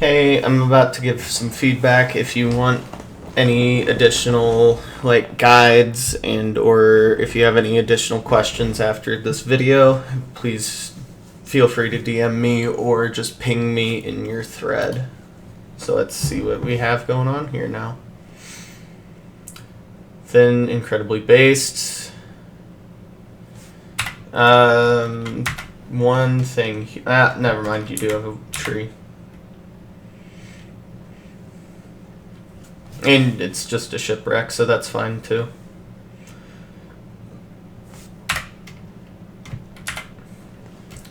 Hey, I'm about to give some feedback. If you want any additional guides and or if you have any additional questions after this video, please feel free to DM me or just ping me in your thread. So let's see what we have going on here now. Thin, incredibly based. One thing. Never mind. You do have a tree. And it's just a shipwreck, so that's fine too.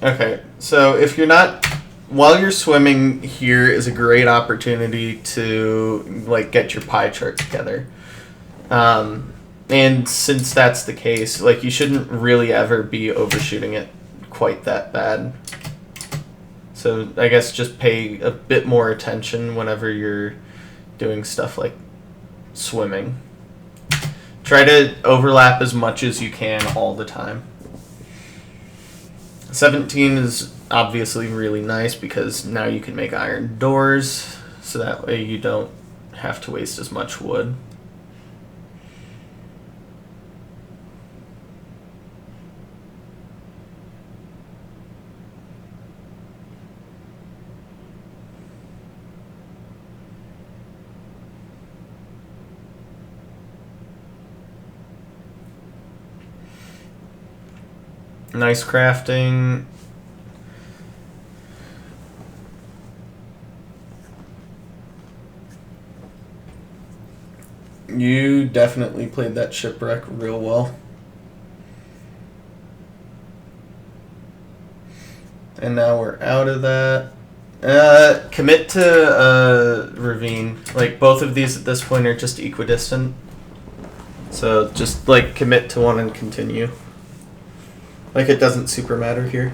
Okay, so if you're not, while you're swimming, here is a great opportunity to get your pie chart together. And since that's the case, you shouldn't really ever be overshooting it quite that bad. So I guess just pay a bit more attention whenever you're doing stuff like swimming. Try to overlap as much as you can all the time. 17 is obviously really nice because now you can make iron doors, so that way you don't have to waste as much wood. Nice crafting. You definitely played that shipwreck real well. And now we're out of that. Commit to ravine. Both of these at this point are just equidistant. So just commit to one and continue. It doesn't super matter here.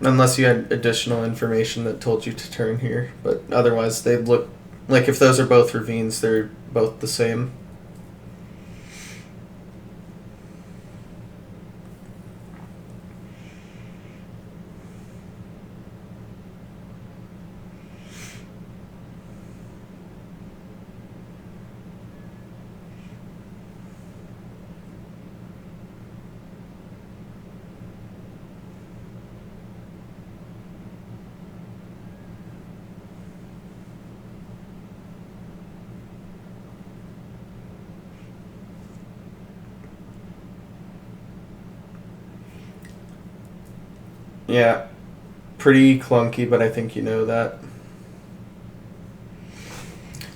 Unless you had additional information that told you to turn here. But otherwise, they'd look if those are both ravines, they're both the same. Yeah, pretty clunky, but I think you know that.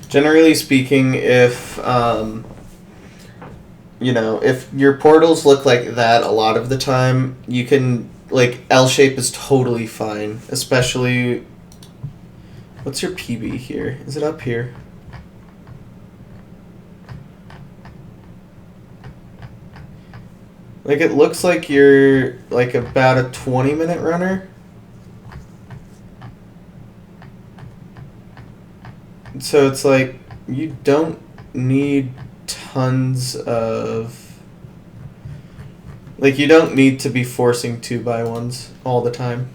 Generally speaking, if if your portals look like that a lot of the time, you can L shape is totally fine. Especially, what's your PB here? Is it up here? It looks like you're about a 20-minute runner. So it's you don't need tons of... you don't need to be forcing 2x1s all the time.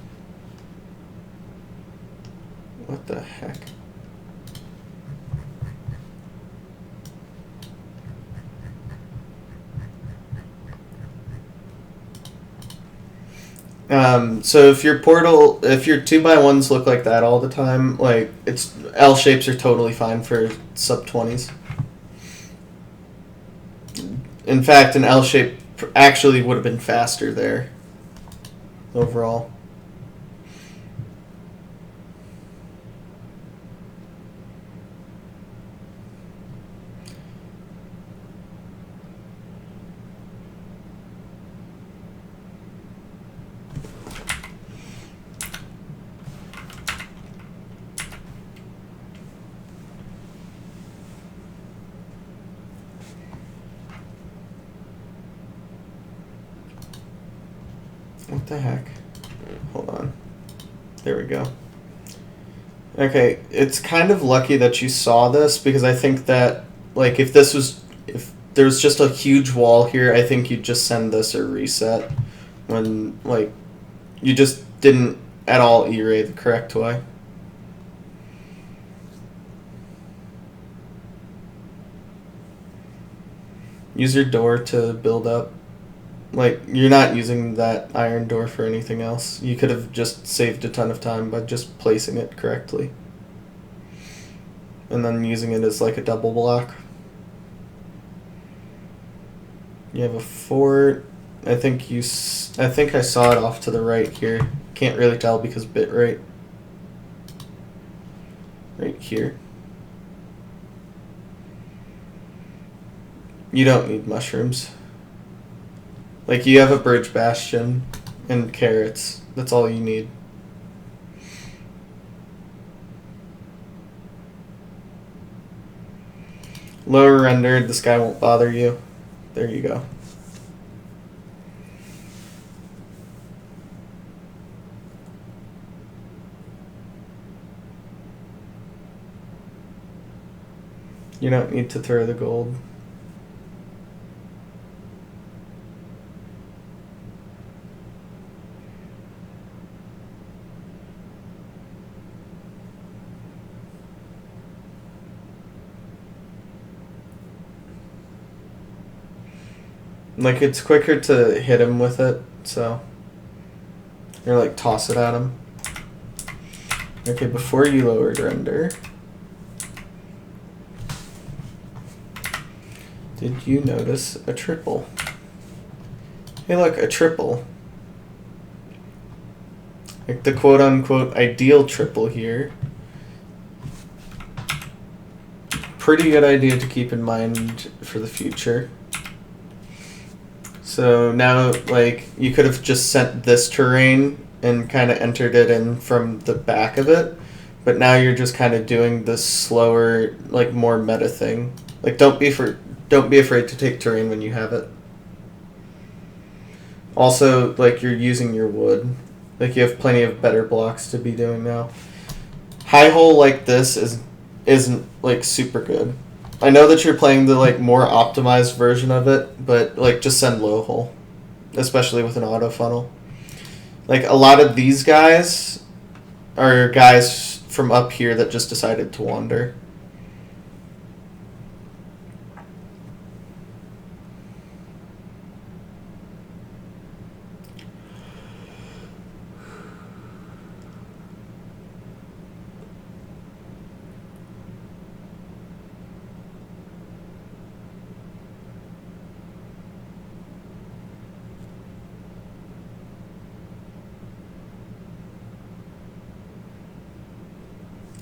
What the heck? So if your 2x1s look like that all the time, it's L shapes are totally fine for sub 20s. In fact, an L shape actually would have been faster there overall. What the heck? Hold on. There we go. Okay, it's kind of lucky that you saw this because I think that if there was just a huge wall here, I think you'd just send this or reset. when, like, you just didn't at all E-ray the correct way. Use your door to build up. Like, you're not using that iron door for anything else. You could have just saved a ton of time by just placing it correctly. And then using it as like a double block. You have a fort. I think I saw it off to the right here. Can't really tell because bitrate. Right here. You don't need mushrooms. Like, you have a bridge bastion and carrots. That's all you need. Lower rendered, this guy won't bother you. There you go. You don't need to throw the gold. Like, it's quicker to hit him with it, so. Or, like, toss it at him. Okay, before you lowered render, did you notice a triple? Hey, look, a triple. Like the quote-unquote ideal triple here. Pretty good idea to keep in mind for the future. So now, like, you could have just sent this terrain and kind of entered it in from the back of it, but now you're just kind of doing this slower, like, more meta thing. Like, don't be afraid to take terrain when you have it. Also, like, you're using your wood. Like, you have plenty of better blocks to be doing now. High hole like this isn't like super good. I know that you're playing the like more optimized version of it, but like just send low hole, especially with an auto funnel. Like, a lot of these guys are guys from up here that just decided to wander.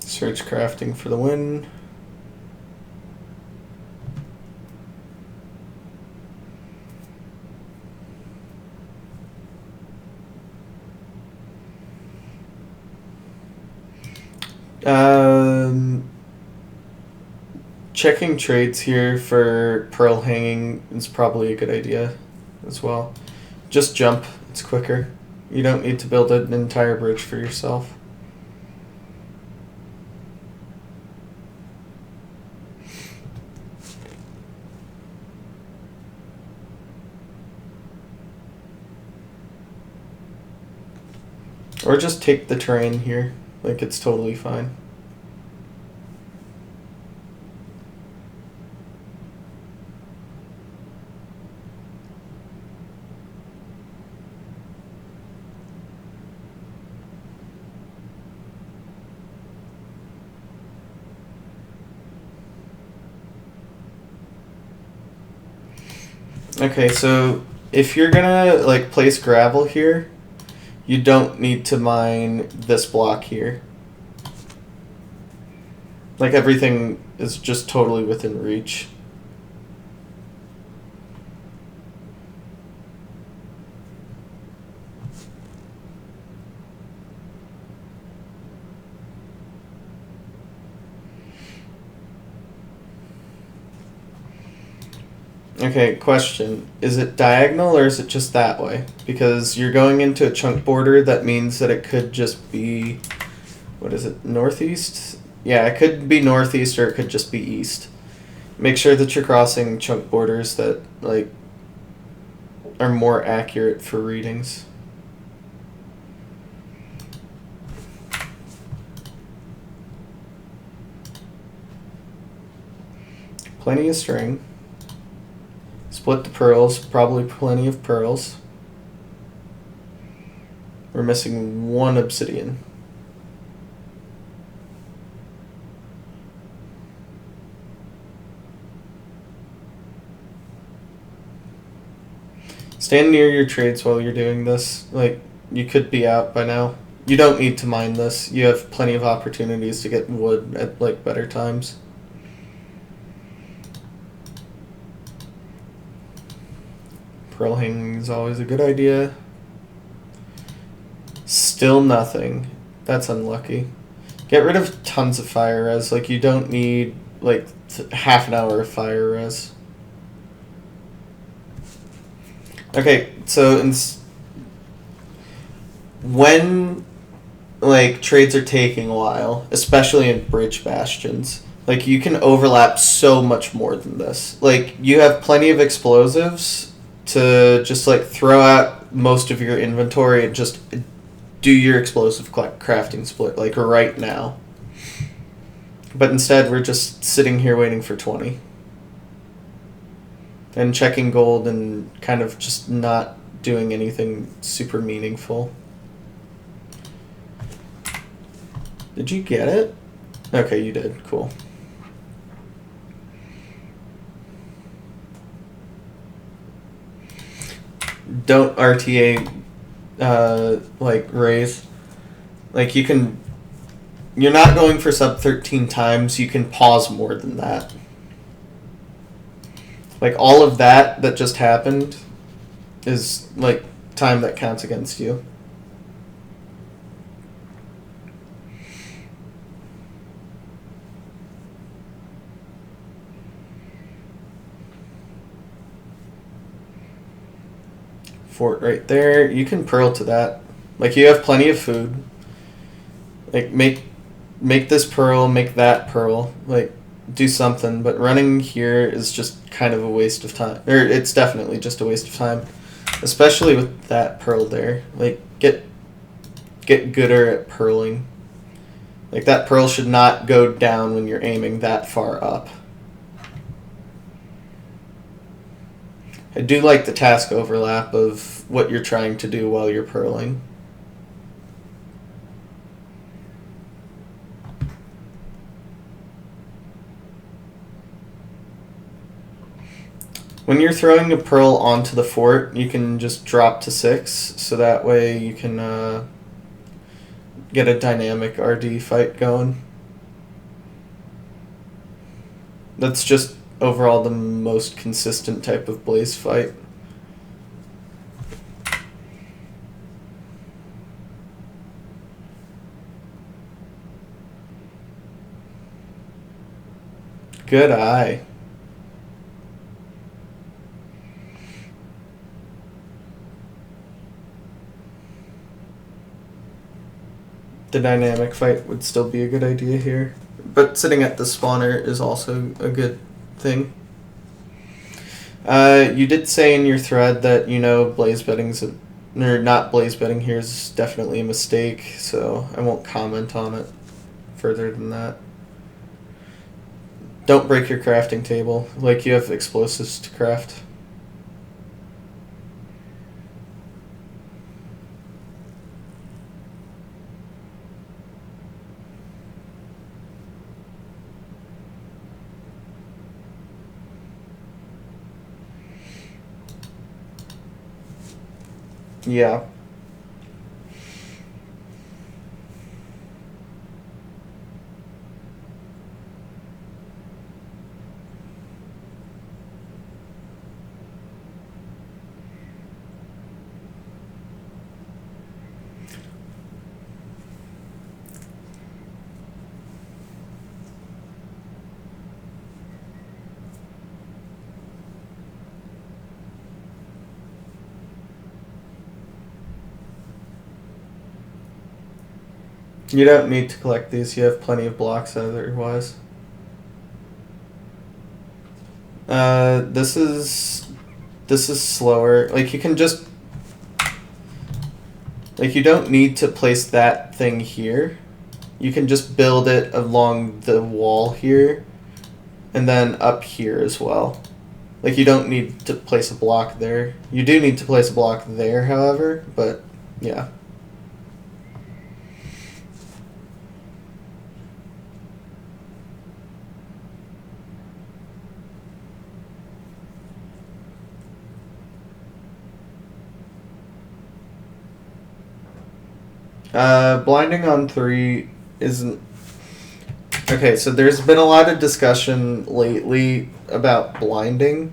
Search crafting for the win. Checking trades here for pearl hanging is probably a good idea as well. Just jump, it's quicker. You don't need to build an entire bridge for yourself. Or just take the terrain here. Like, it's totally fine. Okay, so if you're gonna like place gravel here, you don't need to mine this block here. Like, everything is just totally within reach. Okay, question. Is it diagonal or is it just that way? Because you're going into a chunk border, that means that it could just be, what is it, northeast? Yeah, it could be northeast or it could just be east. Make sure that you're crossing chunk borders that, like, are more accurate for readings. Plenty of string. Split the pearls, probably plenty of pearls. We're missing one obsidian. Stand near your trades while you're doing this. Like, you could be out by now. You don't need to mine this. You have plenty of opportunities to get wood at, like, better times. Pearl hanging is always a good idea. Still nothing. That's unlucky. Get rid of tons of fire res. Like, you don't need, like, half an hour of fire res. Okay, so when, like, trades are taking a while, especially in bridge bastions, like, you can overlap so much more than this. Like, you have plenty of explosives to just, like, throw out most of your inventory and just do your explosive crafting split, like, right now. But instead, we're just sitting here waiting for 20. And checking gold and kind of just not doing anything super meaningful. Did you get it? Okay, you did. Cool. Don't RTA, like, raise. Like, you can... You're not going for sub 13 times. You can pause more than that. Like, all of that just happened is, like, time that counts against you. Fort right there. You can pearl to that. Like, you have plenty of food. Like, make this pearl, make that pearl. Like, do something. But running here is just kind of a waste of time. Or it's definitely just a waste of time. Especially with that pearl there. Like, get gooder at pearling. Like, that pearl should not go down when you're aiming that far up. I do like the task overlap of what you're trying to do while you're pearling. When you're throwing a pearl onto the fort, you can just drop to 6, so that way you can get a dynamic RD fight going. That's just overall the most consistent type of blaze fight. Good eye. The dynamic fight would still be a good idea here. But sitting at the spawner is also a good thing. You did say in your thread that, you know, blaze betting's or not blaze betting here is definitely a mistake, so I won't comment on it further than that. Don't break your crafting table. Like, you have explosives to craft. Yeah. You don't need to collect these. You have plenty of blocks otherwise. this is slower. Like, you can just, like, you don't need to place that thing here. You can just build it along the wall here and then up here as well. Like, you don't need to place a block there. You do need to place a block there, however, but yeah. Blinding on 3 isn't... Okay, so there's been a lot of discussion lately about blinding,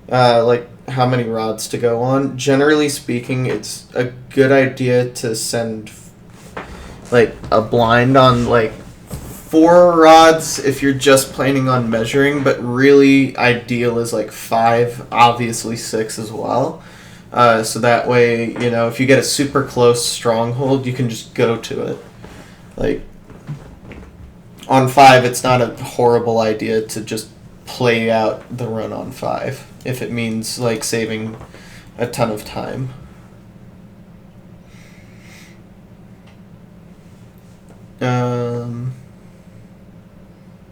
like how many rods to go on. Generally speaking, it's a good idea to send like a blind on like 4 rods if you're just planning on measuring, but really ideal is like 5, obviously 6 as well. So that way, you know, if you get a super close stronghold, you can just go to it. Like, on 5, it's not a horrible idea to just play out the run on 5, if it means, like, saving a ton of time.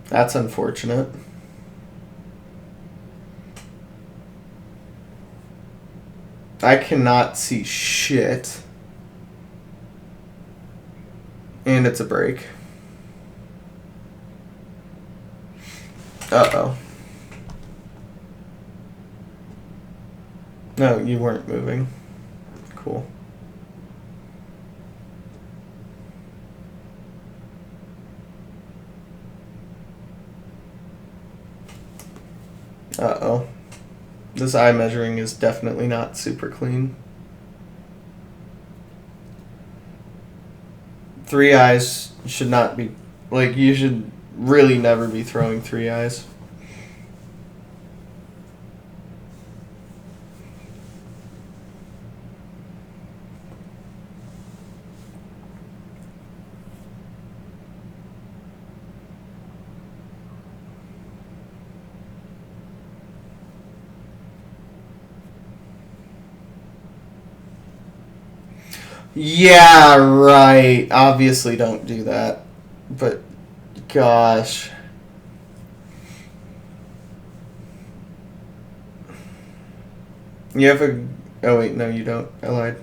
That's unfortunate. I cannot see shit. And it's a break. Uh-oh. No, you weren't moving. Cool. Uh-oh. This eye measuring is definitely not super clean. 3 eyes should not be... Like, you should really never be throwing 3 eyes. Yeah, right. Obviously don't do that. But, gosh. You have a... Oh, wait, no, you don't. I lied.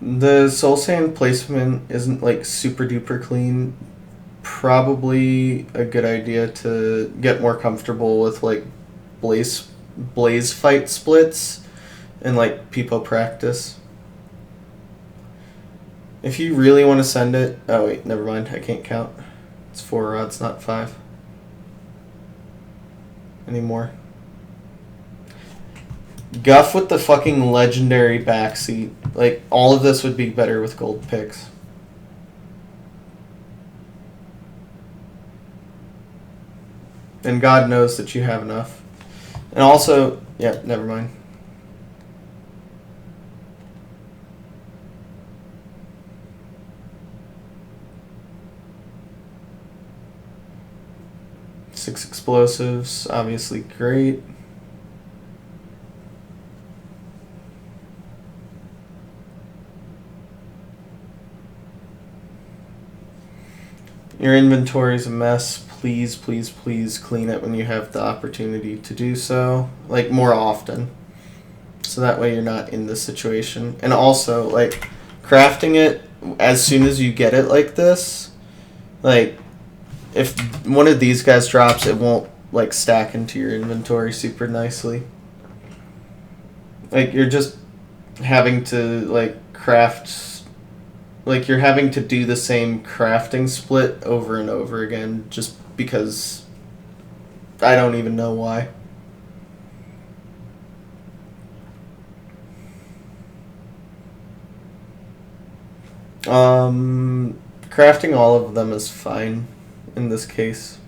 The soul sand placement isn't like super duper clean. Probably a good idea to get more comfortable with like blaze fight splits and like people practice. If you really want to send it... Oh wait, never mind, I can't count. It's 4 rods, not 5. Anymore. Guff with the fucking legendary backseat. Like, all of this would be better with gold picks. And God knows that you have enough. And also... Yeah, never mind. Six explosives, obviously great. Your inventory is a mess. Please, please, please clean it when you have the opportunity to do so. Like, more often. So that way you're not in this situation. And also, like, crafting it as soon as you get it like this, like, if one of these guys drops, it won't, like, stack into your inventory super nicely. Like, you're just having to, like, craft... Like, you're having to do the same crafting split over and over again just because I don't even know why. Crafting all of them is fine. in this case.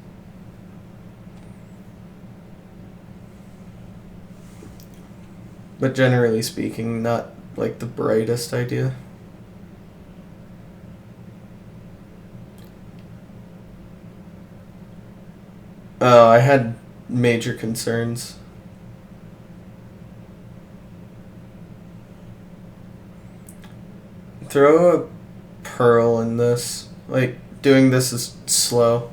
But generally speaking, not like the brightest idea. Oh, I had major concerns. Throw a pearl in this. Like, doing this is slow.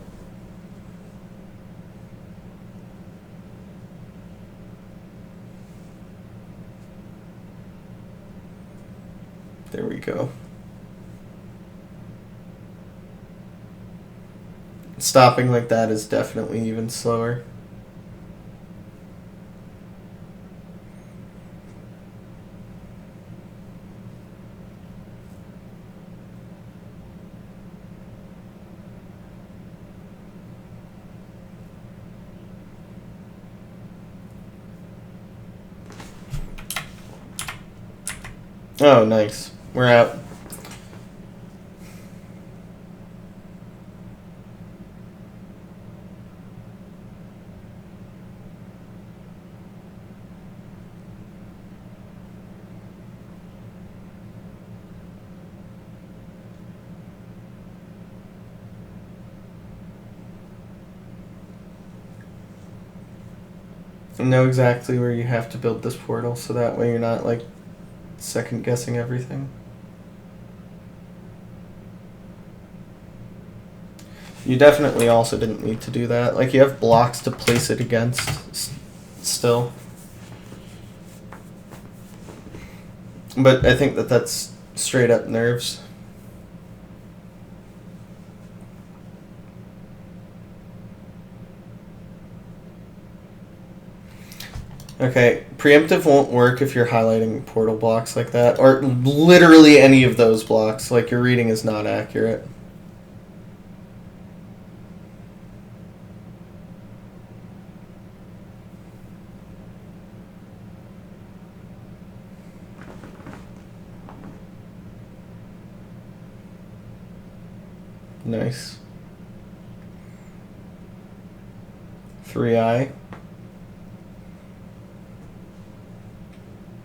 There we go. Stopping like that is definitely even slower. Oh, nice. We're out. Know exactly where you have to build this portal, so that way you're not like second guessing everything. You definitely also didn't need to do that. Like, you have blocks to place it against still. But I think that that's straight up nerves. Okay, preemptive won't work if you're highlighting portal blocks like that, or literally any of those blocks. Like, your reading is not accurate. Nice. 3i.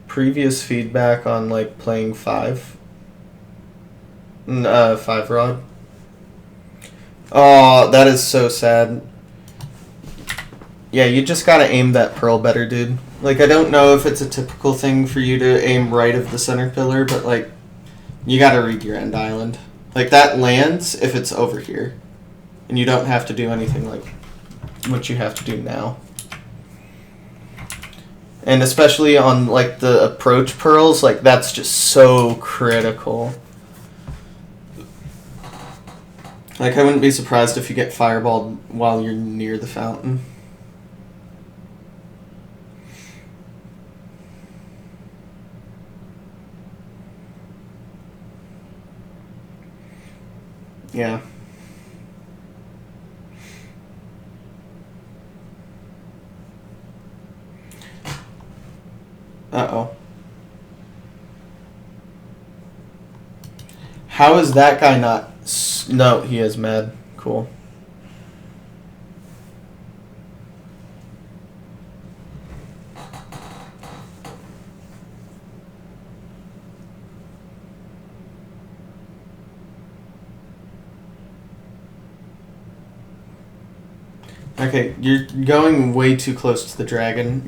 Previous feedback on like playing 5 rod. Oh, that is so sad. Yeah, you just gotta aim that pearl better, dude. Like, I don't know if it's a typical thing for you to aim right of the center pillar, but like, you gotta read your end island. Like, that lands if it's over here. And you don't have to do anything like what you have to do now. And especially on like the approach pearls, like, that's just so critical. Like, I wouldn't be surprised if you get fireballed while you're near the fountain. Yeah. Uh-oh. How is that guy not... No, he is mad. Cool. Okay, you're going way too close to the dragon.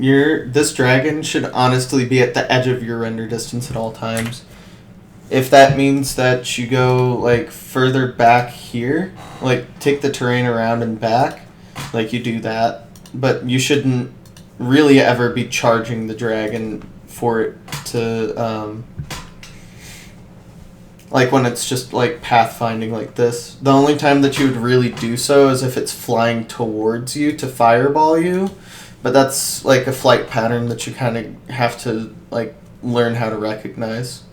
This dragon should honestly be at the edge of your render distance at all times. If that means that you go like further back here, like take the terrain around and back, like you do that. But you shouldn't really ever be charging the dragon for it to like when it's just like pathfinding like this. The only time that you would really do so is if it's flying towards you to fireball you, but that's like a flight pattern that you kind of have to like learn how to recognize.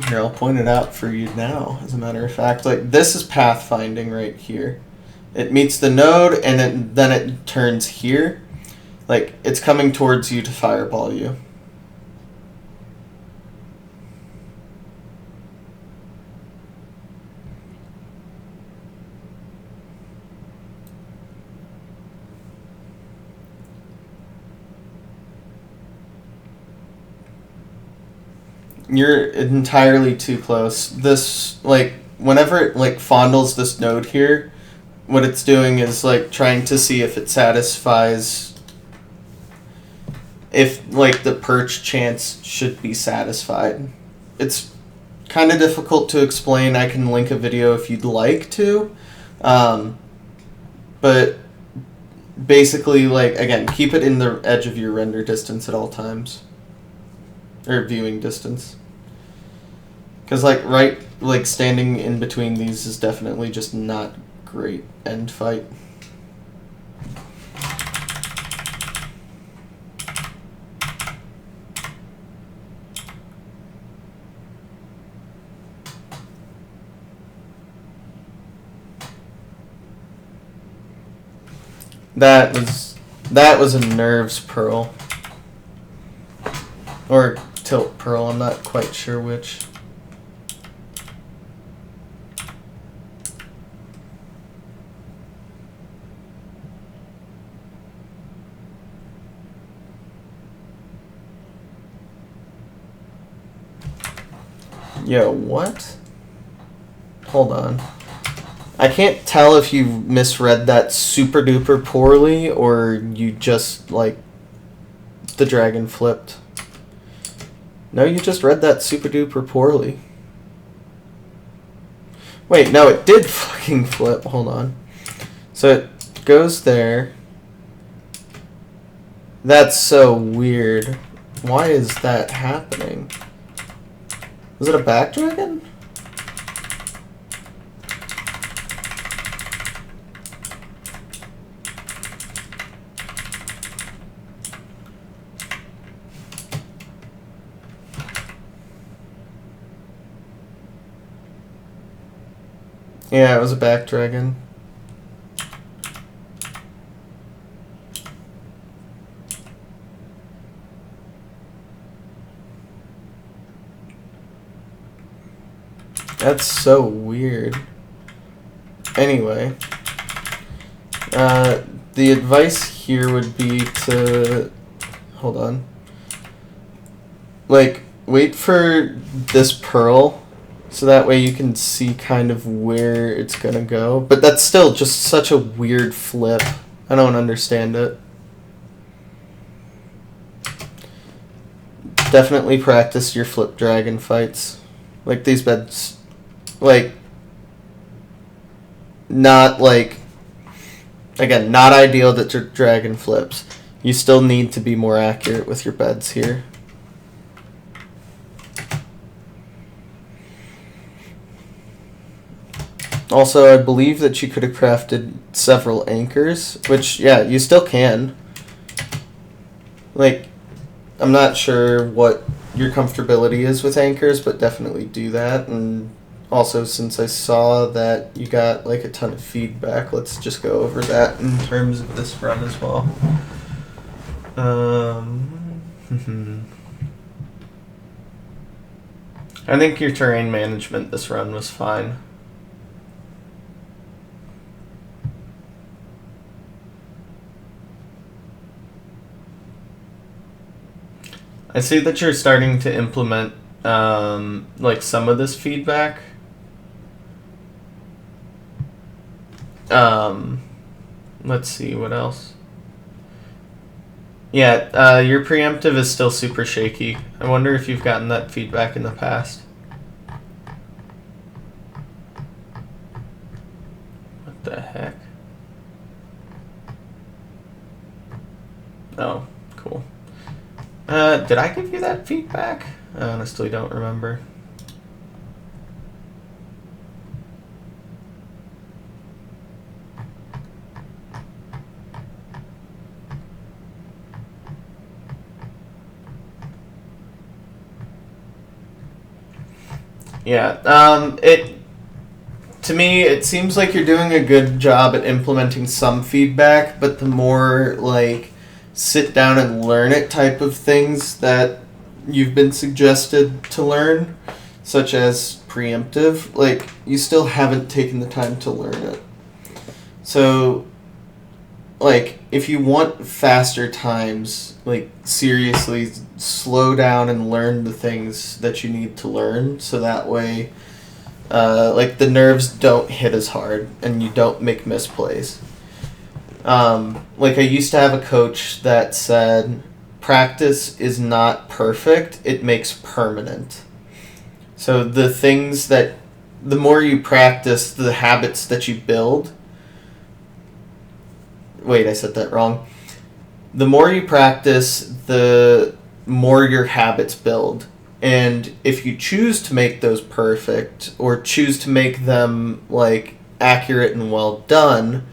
Here, I'll point it out for you now, as a matter of fact. Like, this is pathfinding right here. It meets the node, and then it turns here. Like, it's coming towards you to fireball you. You're entirely too close. This, like, whenever it, like, fondles this node here, what it's doing is, like, trying to see if it satisfies, if, like, the perch chance should be satisfied. It's kind of difficult to explain. I can link a video if you'd like to. But basically, like, again, keep it in the edge of your render distance at all times. Or viewing distance. Because, like, standing in between these is definitely just not great end fight. That was a nerves pearl. Or tilt pearl, I'm not quite sure which. Yo, what? Hold on. I can't tell if you misread that super duper poorly or you just, like, the dragon flipped. No, you just read that super duper poorly. Wait, no, it did fucking flip. Hold on. So it goes there. That's so weird. Why is that happening? Was it a back dragon? Yeah, it was a back dragon. That's so weird. Anyway, the advice here would be to, hold on, like, wait for this pearl so that way you can see kind of where it's gonna go. But that's still just such a weird flip. I don't understand it. Definitely practice your flip dragon fights. Like, these beds, like, not, like, again, not ideal that your dragon flips. You still need to be more accurate with your beds here. Also, I believe that you could have crafted several anchors, which, yeah, you still can. Like, I'm not sure what your comfortability is with anchors, but definitely do that. And also, since I saw that you got, like, a ton of feedback, let's just go over that in terms of this run as well. I think your terrain management this run was fine. I see that you're starting to implement like some of this feedback. Let's see, what else? Yeah, your preemptive is still super shaky. I wonder if you've gotten that feedback in the past. What the heck? Oh, cool. Did I give you that feedback? I honestly don't remember. Yeah, to me, it seems like you're doing a good job at implementing some feedback, but the more, like, sit down and learn it type of things that you've been suggested to learn, such as preemptive, like, you still haven't taken the time to learn it. So like, if you want faster times, like, seriously, slow down and learn the things that you need to learn, so that way, like, the nerves don't hit as hard and you don't make misplays. Like, I used to have a coach that said, practice is not perfect, it makes permanent. So the things that, the more you practice, the habits that you build. Wait, I said that wrong. The more you practice, the more your habits build. And if you choose to make those perfect, or choose to make them, like, accurate and well done,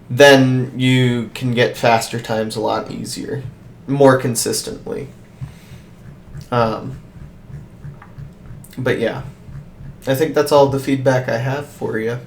then you can get faster times a lot easier, more consistently. But yeah, I think that's all the feedback I have for you.